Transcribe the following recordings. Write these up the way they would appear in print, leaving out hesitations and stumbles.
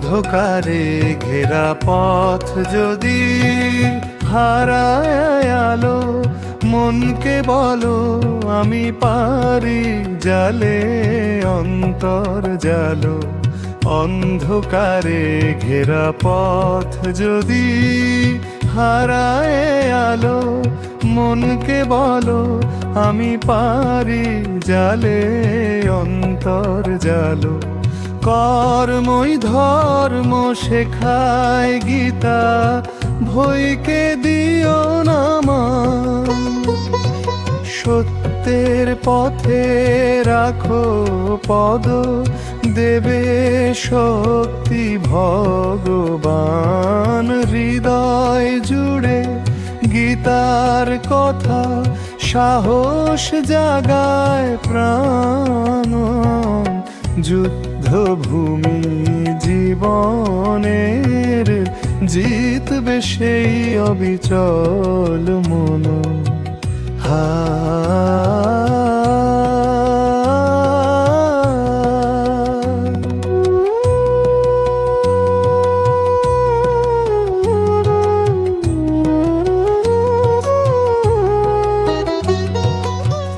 অন্ধকারে ঘেরা পথ যদি হারায় আলো, মনকে বলো আমি পারি জালে অন্তর জালো। অন্ধকারে ঘেরা পথ যদি হারায় আলো, মনকে বলো আমি পারি জালে অন্তর জালো। কর্মই ধর্ম শেখায় গীতা, ভয়কে দিও না মান। সত্যের পথে রাখো পদ, দেবে শক্তি ভগবান। হৃদয় জুড়ে গীতার কথা, সাহস জাগায় প্রাণ। যুদ্ধভূমি জীবনের, জিতবে সেই অবিচল মন।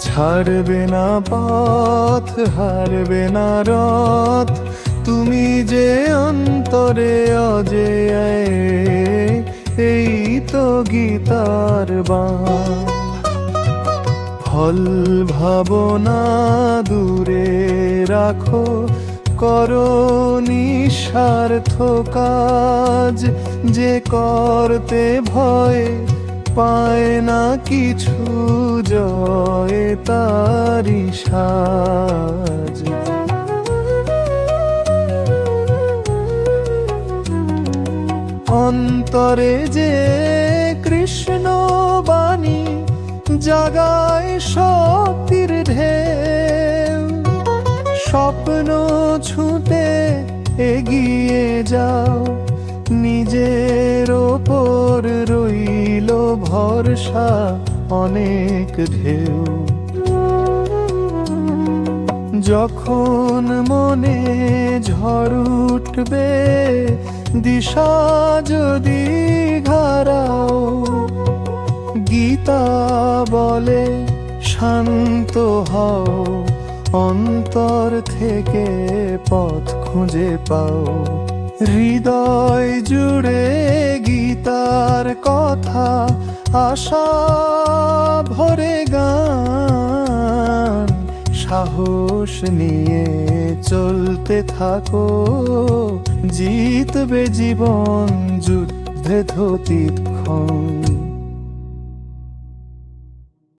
ছাড়বে না পথ, হারবে না রথ, তুমি যে অন্তরে অজেয়। এই তো গীতার বাণ। ফল ভাবনা দূরে রাখো, করো নিঃস্বার্থ কাজ। যে করতে ভয় পায় না কিছু, জয় তারি সাজ। অন্তরে যে কৃষ্ণ বাণী, জাগায় শক্তির ঢেউ। স্বপ্ন ছুঁতে এগিয়ে যাও, নিজের ওপর রইল ভরসা অনেক ঢেউ। যখন মনে ঝড় উঠবে, দিশা যদি হারাও, গীতা বলে শান্ত হও। অন্তর থেকে পথ খুঁজে পাও। হৃদয় জুড়ে গীতার কথা, আশা ভরে গান। সাহস নিয়ে চলতে থাকো, জিতবে জীবন যুদ্ধে ধতিক্ষণ।